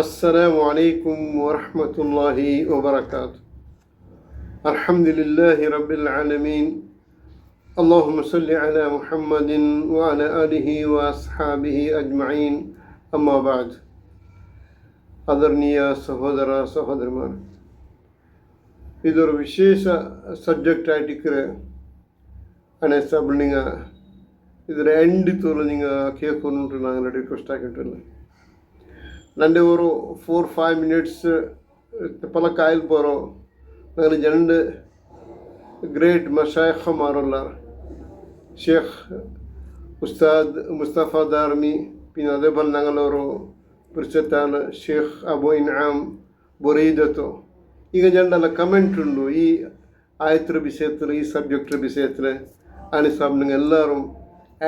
السلام عليكم ورحمة الله وبركاته. الحمد لله رب العالمين. اللهم صل على محمد وعلى آله وأصحابه أجمعين. أما بعد. ಆದರಣೀಯ ಸಹೋದರ ಸಹೋದರಿಮಾರೆ, ಇದೊಂದು ವಿಶೇಷ ಸಬ್ಜೆಕ್ಟ್ ಆಯ್ತಿಕ್ಕರೆ ಅನೇ ಸಬ್ ನಿಂಗ ಇದರ ಎಂಡ್ ತೋಲು ನಿಂಗ ಕೇಳ್ಕೊಂಡು ನಾನು ರಿಕ್ವೆಸ್ಟ್ ಆಗಿಟ್ಟಿಲ್ಲ. ನಂಡೆ ഒരു 4-5 minutes പല കായൽ പോറോ അങ്ങനെ രണ്ട് ഗ്രേറ്റ് മഷായഖമാരുള്ള ഷേഖ് ഉസ്താദ് മുസ്തഫ ദാർമി, പിന്നെ അതേപോലെ ഞങ്ങളൊരു പരിചയത്താണ് ഷേഖ് അബു ഇൻആം ബുറൈദത്തോ. ಈಗ ಜಂಡಲ್ಲ ಕಮೆಂಟ್ ಉಂಡು ಈ ಆಯತ್ರ ವಿಷಯത്തിൽ ಈ ಸಬ್ಜೆಕ್ಟ್ ವಿಷಯത്തിൽ ആണ് സാബ് നിങ്ങൾ എല്ലാവരും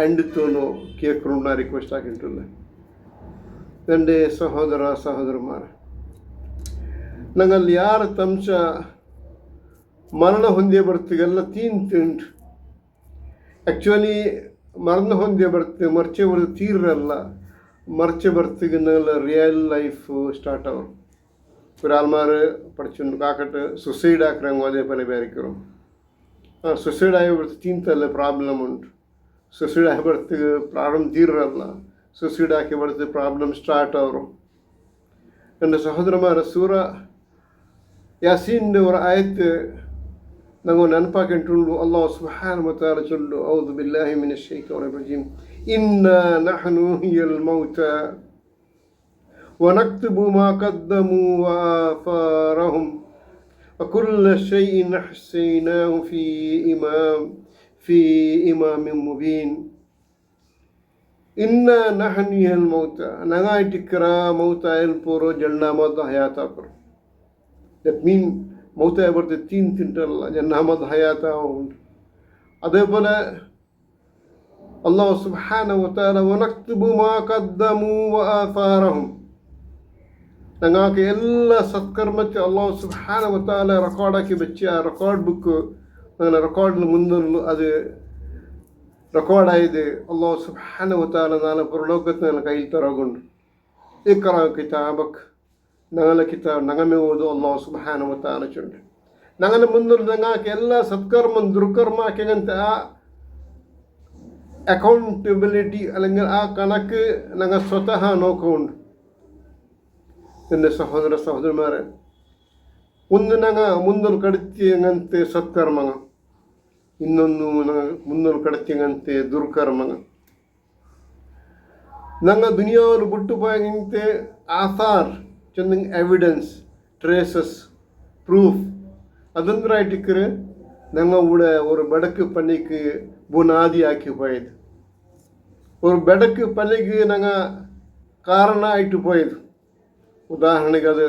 ಎಂಡ್ ತೋನು ಕೇಳ್ಕೊಂಡು ರಿಕ್ವೆಸ್ಟ್ ಆಗಿಟ್ಟಿಲ್ಲ. എൻ്റെ സഹോദര സഹോദരന്മാർ, ഞങ്ങൾ ಯಾರ തംശ ಮರಣ ಹೊಂದೇ ಬರ್ತಿಗೆಲ್ಲ ತೀನ್ತಿಂಡು ಆ್ಯಕ್ಚುಲಿ ಮರಣ ಹೊಂದೇ ಬರ್ತೀವಿ ಮರ್ಚೆ ಬರ್ದು ತೀರಲ್ಲ മറിച്ച് ബർത്തിക്കുന്നുള്ള റിയൽ ലൈഫ് സ്റ്റാർട്ടാവും. ഒരാൾമാർ പഠിച്ചുകൊണ്ട് കാക്കട്ട് സുസൈഡ് ആക്കുறாங்க അതേപോലെ വിചാരിக்கிறோம். സുസൈഡ് ആയപ്പെടുത്ത് തീന്തല്ല ಪ್ರಾಬ್ಲಮ್ ಉಂಟು. ಸುಸೈಡ್ ಆಯപ്പെടുത്ത് ಪ್ರಾಬ್ಲಮ್ ತೀರಲ್ಲ, ಸುಸೈಡ್ ಆಕಿಬಡ್ತು ಪ್ರಾಬ್ಲಮ್ ಸ್ಟಾರ್ಟ್ ಅವರು. എൻ്റെ സഹോദരന്മാരെ, സൂറ യാസീൻ്റെ ഒരു ആയത്ത് ഞങ്ങൾ ನೆನಪಾക്കിಂಟುಂಡು. അല്ലാഹു സുബ്ഹാനഹു വ തആല ചൊല്ലു, ഔദു ബില്ലാഹി മിനശ് ശൈത്വാനിർ റജീം, ഇന്നാ നഹ്നു നുഹ്യിൽ മൗതാ വനക്തുബു മാ ഖദ്ദമൂ വആസാറഹും വകുല്ല ശൈഇൻ അഹ്സൈനാഹു ഫീ ഇമാമിൻ മുബീൻ. ഇന്നാ നഹ്നു നുഹ്യിൽ മൗതാ, ഞങ്ങളായിട്ടിക്കറ മൗതായിൽ പോറോ ജന്നാമത് ഹയാത്താക്കറോ. ദറ്റ് മീൻ മൗത്തായ ಬರ್ത്ത് ತಿಂತಲ್ಲ ಜನ್ನಾಮದ್ ಹಯಾತ ಉಂಟು. അതേപോലെ അല്ലാഹു സുബ്ഹാനഹു വ തആല വനക്തുബു മാ ഖദ്ദമൂ വആസാറഹും, ഞങ്ങൾക്ക് എല്ലാ സത്കർമ്മത്തെ അല്ലാഹു സുബ്ഹാനഹു വ തആല റെക്കോർഡാക്കി വെച്ച് ആ റെക്കോർഡ് ബുക്ക് അങ്ങനെ റെക്കോർഡിന് മുന്നുള്ളൂ. അത് റെക്കോർഡായത് അല്ലാഹു സുബ്ഹാനഹു വ തആല നാളെ പരലോകത്തിന് കയ്യിൽ തരാകൊണ്ട് ഇഖ്റ കിതാബക്, ഞങ്ങളുടെ കിതാബ് ഞങ്ങൾ ഓതു അല്ലാഹു സുബ്ഹാനഹു വ തആല ചൊല്ലു. ഞങ്ങളുടെ മുന്നിൽ ഞങ്ങൾക്ക് എല്ലാ സത്കർമ്മം ദുർക്കർമ്മക്ക് അങ്ങനത്തെ ആ അക്കൗണ്ടബിലിറ്റി അല്ലെങ്കിൽ ആ കണക്ക് ഞങ്ങൾ സ്വതः നോക്കുന്നുണ്ട്. എൻ്റെ സഹോദര സഹോദരന്മാരെ, ഒന്ന് ഞങ്ങൾ മുന്നിൽ കടത്തിയ അങ്ങനത്തെ സത്കർമ്മങ്ങൾ, ಇನ್ನೊಂದು ഞങ്ങൾ മുന്നിൽ കടത്തിയ അങ്ങനത്തെ ദുർക്കർമ്മങ്ങൾ. ഞങ്ങൾ ദുനിയാവിൽ വിട്ടുപോയങ്ങനത്തെ ആസാർ ചെന്നിങ് എവിഡൻസ് ട്രേസസ് പ്രൂഫ് അതെന്തായിട്ടിക്കറ് ഞങ്ങൾ ഇവിടെ ഒരു ബടക്ക് പള്ളിക്ക് ബുനാദിയാക്കി പോയത്, ഒരു ബടക്ക് പള്ളിക്ക് ഞങ്ങൾ കാരണമായിട്ട് പോയത്. ഉദാഹരണക്ക് അത്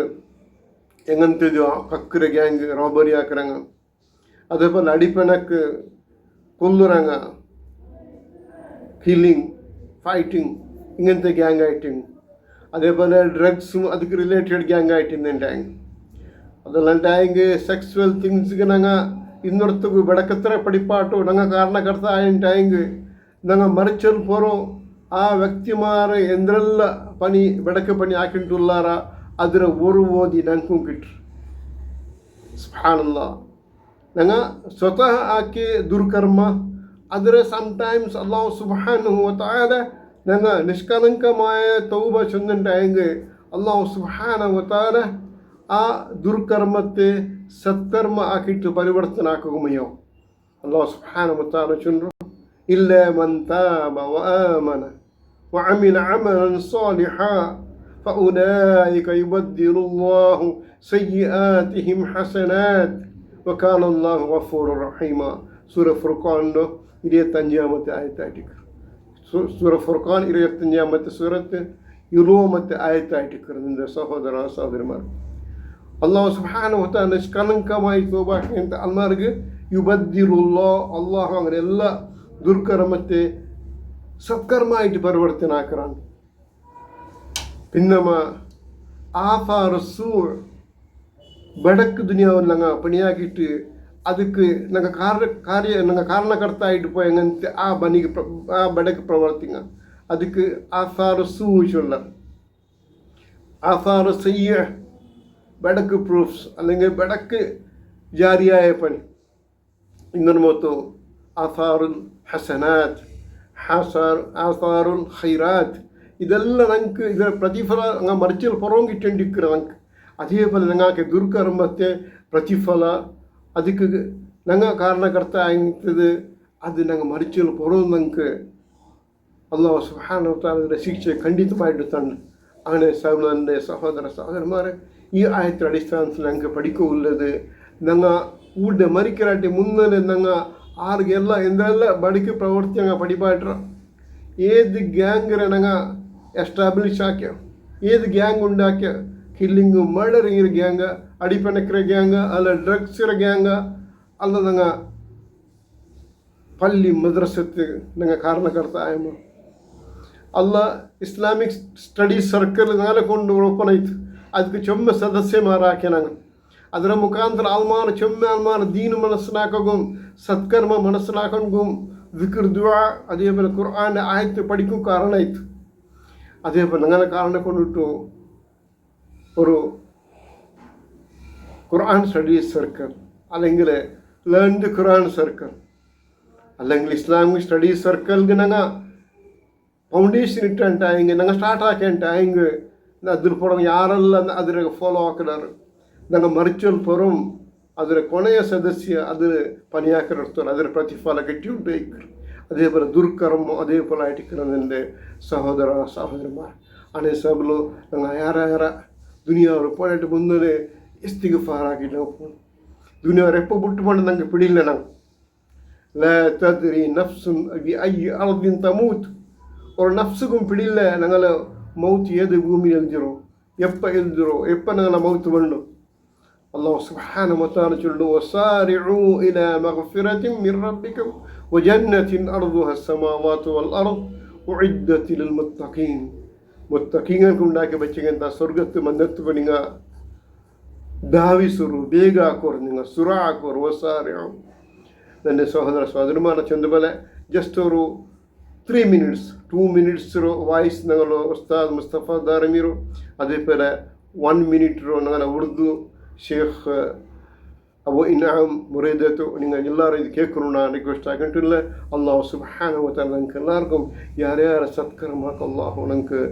എങ്ങനത്തേത് കക്കുര ഗ്യാങ് റോബറി ആക്കുறாங்க, അതേപോലെ അടിപ്പനക്ക് കൊല്ലുறாங்க, കില്ലിങ് ഫൈറ്റിങ് ഇങ്ങനത്തെ ഗ്യാങ് ആയിട്ടിങ്. അതേപോലെ ഡ്രഗ്സും അതുക്ക് റിലേറ്റഡ് ഗ്യാങ് ആയിട്ടുണ്ടായി. അതല്ലാണ്ടായെങ്കിൽ സെക്സ്വൽ തിങ്സ്ಗೆ ഞങ്ങൾ ಇನ್ನೊರ್ತಿಗೂ ಬೆಡಕತ್ತರ ಪಡಿಪಾಟು ನಂಗೆ ಕಾರಣಕರ್ತ ಆಯಿಂಟಾയെങ്കിൽ ഞങ്ങൾ മറിച്ചൽ പോറോ ആ വ്യക്തിമാർ എന്തെല്ല പണി ಬೆಡക്ക് പണി ആക്കിയിട്ടുള്ളാറ അതിൽ ഒരു ഓതി ഞങ്ങൾക്കും കിട്ടും. സുബ്ഹാനല്ലാഹ്, ഞങ്ങൾ സ്വതः ആക്കിയ ദുർകർമ്മ അതിൽ സംടൈംസ് അല്ലാഹു സുബ്ഹാനഹു വ തആല ഞങ്ങൾ നിഷ്കളങ്കമായ തൗബ ചെന്നിട്ടായെങ്കിൽ അല്ലാഹു സുബ്ഹാനഹു വ തആല ആ ദുർകർമ്മത്തെ സത്കർമ്മ ആക്കിയിട്ട് പരിവർത്തനാക്കുകയോ. അല്ലാഹു സുബ്ഹാനഹു വ തആല ചൊല്ലു, ഇല്ലാ മൻ താബ വആമന വഅമില അമലൻ സാലിഹാ ഫഉലൈക യുബദ്ദിലുല്ലാഹു സയ്യിആതിഹിം ഹസനാത് വകാന അല്ലാഹു ഗഫൂറുർ റഹീമ. സൂറ ഫുർഖാനിലെ 25ാമത്തെ ആയത്തായിട്ട്, സൂറ ഫുർഖാൻ 25ാമത്തെ സൂറത്ത് 20ാമത്തെ ആയത്തായിട്ട് നിന്റെ സഹോദര സഹോദരന്മാർ, അല്ലാഹു സുബ്ഹാനഹു വ തആല നിഷ്കളങ്കമായി തോബാക്കിയിട്ട് അൽമാർക്ക് യുബദ്ദിലുല്ലാഹ്, അല്ലാഹു അങ്ങനെ എല്ലാ ദുർകർമ്മത്തെ സത്കർമ്മമായിട്ട് പരിവർത്തനാക്കുകയാണ്. പിന്നെ ആസാറു സൂ ബടക്ക് ദുനിയാവിൽ ഞങ്ങൾ പണിയാക്കിയിട്ട് ಅದಕ್ಕೆ ನಂಗೆ ನಂಗೆ ಕಾರಣಕರ್ತ ಆയിട്ട് പോയ അങ്ങനത്തെ ആ ബടക്ക് പ്രവർത്തിങ്ങ ಅದಕ್ಕೆ ആസാറ് സൂചിച്ചുള്ള ആസാറ് സയ്യ, ബെടക്ക് പ്രൂഫ്സ് അല്ലെങ്കിൽ ബെടക്ക് ജാരിയായ പണി. ഇന്നൊരു മൊത്തം ആസാറുൽ ഹസനാത്ത്, ആസാറുൽ ഖൈറാത്ത്, ഇതെല്ലാം ഞങ്ങൾക്ക് ഇതിന് പ്രതിഫല മറിച്ചിൽ പുറവും കിട്ടേണ്ടിരിക്കുക ഞങ്ങൾക്ക്. അതേപോലെ ഞങ്ങൾക്ക് ദുർകർമ്മത്തെ പ്രതിഫല ಅದಕ್ಕೆ ನಂಗೆ ಕಾರಣಕರ್ತ ಆಗ್ತದೆ, ಅದು ನಂಗೆ ಮರಿಚಲು ಪರೋದು. ನಂಗೆ ಅಲ್ಲಾಹ್ ಸುಬ್ಹಾನಹು ವ ತಆಲയുടെ ಶಿಕ್ಷೆ ಖಂಡಿತമായിട്ടാണ്. അങ്ങനെ എൻ്റെ സഹോദരന്മാരെ, ഈ ആയത്തെ അടിസ്ഥാനത്തിൽ ഞങ്ങൾക്ക് പഠിക്കുള്ളത് ഞങ്ങൾ ഊടെ മരിക്കലാട്ടി മുന്നേ ഞങ്ങൾ ആർಗೆಲ್ಲ എന്തെಲ್ಲ ಬದುಕು ಪ್ರವೃತ್ತಿ ഞങ്ങൾ പഠിപ്പായിട്ട ഏത് ഗ്യാങ്ങിനെ ഞങ്ങൾ എസ്റ്റാബ്ലിഷ് ആക്കിയ, ഏത് ഗ്യാങ് ഉണ്ടാക്കിയ, കില്ലിങ്ങും മർഡറിങ്ങിற ഗ്യാങ്, അടിപ്പണക്കിற ഗ്യാങ്, അല്ല ഡ്രഗ്സിற ഗ്യാങ്, ಅಲ್ಲ ನಂಗೆ ಪಲ್ಲಿ ಮದ್ರಸಕ್ಕೆ ನಂಗೆ ಕಾರಣಕರ್ತ ಆಯಮ್ಮ. ಅಲ್ಲ ಇಸ್ಲಾಮಿಕ್ ಸ್ಟಡೀಸ್ ಸರ್ಕಲ್ ನಾಳೆ ಕೊಂಡು ಓಪನ್ ಆಯ್ತು, ಅದಕ್ಕೆ ಚೊಮ್ಮೆ ಸದಸ್ಯಮಾರಾಕೆ ನಂಗೆ. ಅದರ ಮುಖಾಂತರ ಆಲ್ಮಾರು ಚೊಮ್ಮೆ ದೀನು മനസ്സിലാക്കുകയും സത്കർമ്മ മനസ്സിലാക്കുകയും വിക്ർ ദുആ അതേപോലെ ഖുർആൻ്റെ ആയത്ത് പഠിക്കും കാരണമായിತು. അതേപോലെ അങ്ങനെ കാരണം കൊണ്ടിട്ടു ഒരു ഖുർആൻ സ്റ്റഡീസ് സർക്കിൾ, അല്ലെങ്കിൽ ലേൺ ദി ഖുർആൻ സർക്കിൾ, അല്ലെങ്കിൽ ഇസ്ലാമിക് സ്റ്റഡീസ് സർക്കിൾಗೆ ഞങ്ങൾ ಫೌಂಡೇಶನ್ ಇಟ್ಟಂಟಾಯಂಗೆ ನಂಗೆ ಸ್ಟಾರ್ಟ್ ಹಾಕಂಟಾಯಂಗೆ ಅದ್ರ ಪುರಂ ಯಾರೆಲ್ಲ ಅದ್ರಾಗ ಫಾಲೋ ಹಾಕಿದಾರೆ ನಂಗೆ ಮರ್ಚಲ್ ಪುರಂ ಅದರ ಕೊನೆಯ ಸದಸ್ಯ ಅದರ ಪನಿಯಾಕರಿರ್ತಾರೆ, ಅದರ ಪ್ರತಿಫಲ ಗಟ್ಟಿ ಉಂಟು. അതേപോലെ ദുർക്കർമ്മം അതേപോലെ ആയിട്ടിരിക്കണം. എൻ്റെ സഹോദരന്മാർ അണേ സബിലു ഞങ്ങൾ ಯಾರ ದುನಿಯಾವ್ರು പോയിട്ട് മുന്നേ ഇസ്തിഗ്ഫാറാക്കിയിട്ട് ಹೋಗ್ಬೋದು. ದುನಿಯಾವ್ರು ಎಪ್ಪ ಬಿಟ್ಟುಕೊಂಡು ನಂಗೆ ಪಿಡಿಲ್ಲ. ನಂಗೆ لا تدري نفس بأي أرض تموت. ஒரு நஃப்ஸுக்கும் பிடிஇல்லை ഞങ്ങൾ മൗത്ത് ഏത് ഭൂമിയിൽ എഴുതിരോ, എപ്പോൾ എഴുതിരോ, എപ്പോൾ ഞങ്ങൾ മൗത്ത് വേണ്ടു. അല്ലാഹു സുബ്ഹാനഹു വ തആല ചൊല്ലുന്നു, വസാരിഉ ഇലാ മഗ്ഫിറത്തിൻ മിർ റബ്ബിക്കും വജന്നത്തിൻ അർദുഹ അസ്സമാവാതു വൽ അർദ് ഉഇദ്ദത് ലിൽ മുത്തഖീൻ. മുത്തഖീങ്ങൾക്ക് ഉണ്ടാക്കി വെച്ചിങ്ങಂತ സ്വർഗ്ഗത്ത് മന്നത്ത് നിങ്ങൾ ಧಾವಿಸರು, ಬೇಗ ಹಾಕೋರು, നിങ്ങൾ ಸುರ ಹಾಕೋರು. ವಸಾರಿഉ. ನನ್ನ ಸಹೋದರന്മാരെ ಚಂದಬಲೆ ಜಸ್ಟ್ ಅವರು 3 minutes 2 minutes ವಾಯ್ಸ್ ഞങ്ങൾ ഉസ്താദ് മുസ്തഫ ദാരമീರು, അതേപോലെ 1 minute ഞങ്ങൾ ಉರ್ದು ಶೇಖ್ ಅಬು ಇನಾಮ್ ಮುರೇದತ್ತು നിങ്ങൾ ಎಲ್ಲರೂ ಇದು ಕೇಳ್ಕೊಂಡು ನಾನು ರಿಕ್ವೆಸ್ಟ್ ಆಗಿಂಟಿಲ್ಲ. ಅಲ್ಲಾಹು ಸುಬ್ಹಾನಹು ವ ತಆಲ ನಂಗೆ ಎಲ್ಲರಿಗೂ ಯಾರ್ಯಾರ ಸತ್ಕರ್ಮಕ್ಕೆ ಅಲ್ಲಾಹು ನಂಗೆ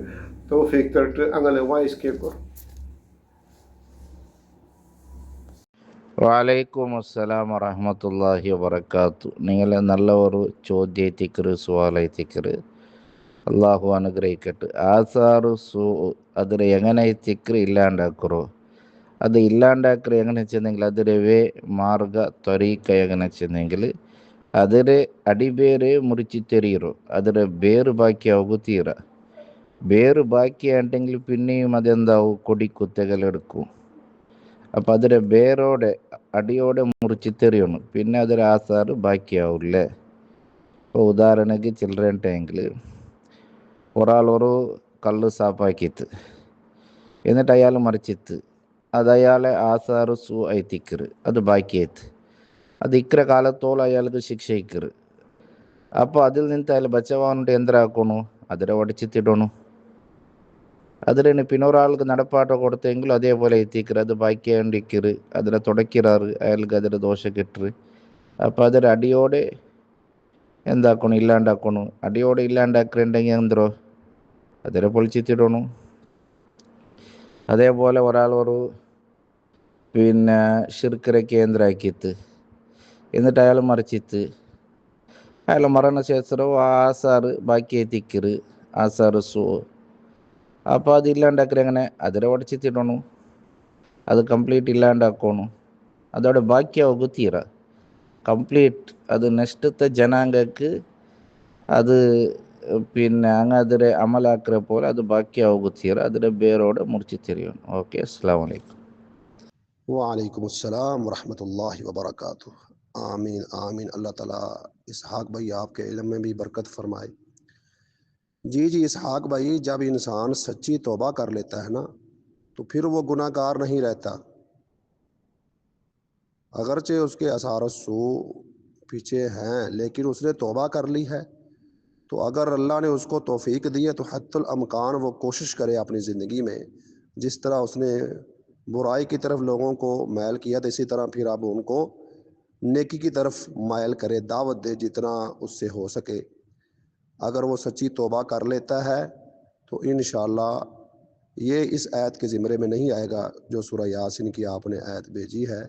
ತೌಫೀಕ್ ತರട്ട് അങ്ങനെ ವಾಯ್ಸ್ ಕೇಳ್ಕೊರು. വലൈക്കും അസ്സലാം വറഹ്മത്തുള്ളാഹി വബറകാത്തു. നിങ്ങൾ നല്ല ഒരു ചോദ്യത്തിക്കറ് സുവാലത്തിക്കറ് അള്ളാഹു അനുഗ്രഹിക്കട്ടെ. ആസാറു സൂ അതിൽ എങ്ങനെ തിക്കറ് ഇല്ലാണ്ടാക്കറോ, അത് ഇല്ലാണ്ടാക്കറ് എങ്ങനെ വെച്ചെന്നെങ്കിൽ അതിരവേ മാർഗ ത്വരീക്ക എങ്ങനെ വെച്ചെന്നെങ്കിൽ അതിൽ അടിಬೇರೆ മുറിച്ച് തെറിയറോ, അതിൽ ಬೇರು ಬಾಕಿ ಆಗುತ್ತೀರ. ಬೇರು ಬಾಕಿ ಆಂಟೆങ്കിൽ പിന്നെയും അതെന്താവും, കൊടി കുത്തകളെടുക്കും. അപ്പം അതിൻ്റെ ಬೇರೋടെ അടിയോടെ മുറിച്ചിത്തെറിയണം, പിന്നെ അതൊരു ആസാറ് ബാക്കിയാവില്ലേ. ഇപ്പോൾ ഉദാഹരണക്ക് ചിൽഡ്രൻ ടാങ്കിൽ ഒരാൾ ഒരു കള്ള് സാപ്പാക്കിത്ത് എന്നിട്ട് അയാൾ മറിച്ചിത്ത്, അത് അയാളെ ആസാറ് സൂ ആയിത്തിക്കറ്, അത് ബാക്കിയായിത്ത്, അത് ഇക്കര കാലത്തോളം അയാൾക്ക് ശിക്ഷയിക്കറ്. അപ്പോൾ അതിൽ നിന്ന് അയാൾ ബച്ചവാനുണ്ട് എന്തരാക്കണു, അതിനെ ഒടിച്ചിത്തിടണു. അതിന് പിന്നെ ഒരാൾക്ക് നടപ്പാട്ടോ കൊടുത്തെങ്കിലും അതേപോലെ എത്തിക്കറ്, അത് ബാക്കിയാണ്ടിക്കറ്, അതിനെ തുടക്കിറാറ്, അയാൾക്ക് അതിൻ്റെ ദോഷം കിട്ടറ്. അപ്പം അതൊരു അടിയോടെ എന്താക്കണം, ഇല്ലാണ്ടാക്കണു. അടിയോടെ ഇല്ലാണ്ടാക്കുന്നുണ്ടെങ്കിൽ എന്തോ അതിനെ പൊളിച്ചിത്തിടണു. അതേപോലെ ഒരാൾ ഒരു പിന്നെ ഷിർക്കിനെ കേന്ദ്രമാക്കിത്ത് എന്നിട്ട് അയാൾ മറിച്ചിത്ത്, അയാൾ മരണശേഷം ആസാറ് ബാക്കി എത്തിക്കറ്, ആസാറ് സൂ. അപ്പോൾ അത് ഇല്ലാണ്ടാക്കറ് എങ്ങനെ, അതിനെ ഒടിച്ചിത്തിടണു, അത് കംപ്ലീറ്റ് ഇല്ലാണ്ടാക്കണു. അതോടെ ബാക്കിയാവും തീര കംപ്ലീറ്റ്. അത് നെക്സ്റ്റത്തെ ജനാംഗക്ക് അത് പിന്നെ അങ്ങ് അതിരെ അമലാക്കിற പോലെ അത് ബാക്കിയാവും തീര, അതിൻ്റെ ಬೇರೋടെ മുറിച്ചിത്തിരിയണം. ഓക്കെ, അസ്സലാമു അലൈക്കും. वालेकुम अस्सलाम वरहमतुल्लाहि वबरकातुह। आमीन आमीन। अल्लाह ताला इसहाक भाई आपके इल्म में भी बरकत फरमाए। जी इसहाक भाई, जब इंसान सच्ची तौबा कर लेता है ना, तो फिर वो गुनाहगार नहीं रहता। अगरचे उसके आसार सू पीछे हैं, लेकिन उसने तौबा कर ली है, तो अगर अल्लाह ने उसको तौफीक दी है तो हत्तुल अमकान वो कोशिश करे अपनी ज़िंदगी में जिस तरह उसने बुराई की तरफ लोगों को मैल किया, तो इसी तरह फिर अब उनको नेकी की तरफ मायल करे, दावत दे जितना उससे हो सके। अगर वो सच्ची तौबा कर लेता है तो इंशाअल्लाह ये इस आयत के ज़िम्रे में नहीं आएगा जो सूरह यासीन की आपने आयत भेजी है।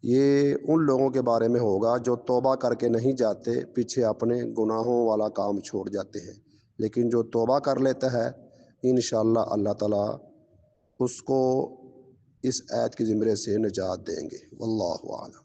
ये उन लोगों के बारे में होगा जो तौबा करके नहीं जाते, पीछे अपने गुनाहों वाला काम छोड़ जाते हैं। लेकिन जो तौबा कर लेता है इंशाअल्लाह अल्लाह ताला उसको इस आयत के ज़िम्रे से निजात देंगे। वल्लाहु आलम।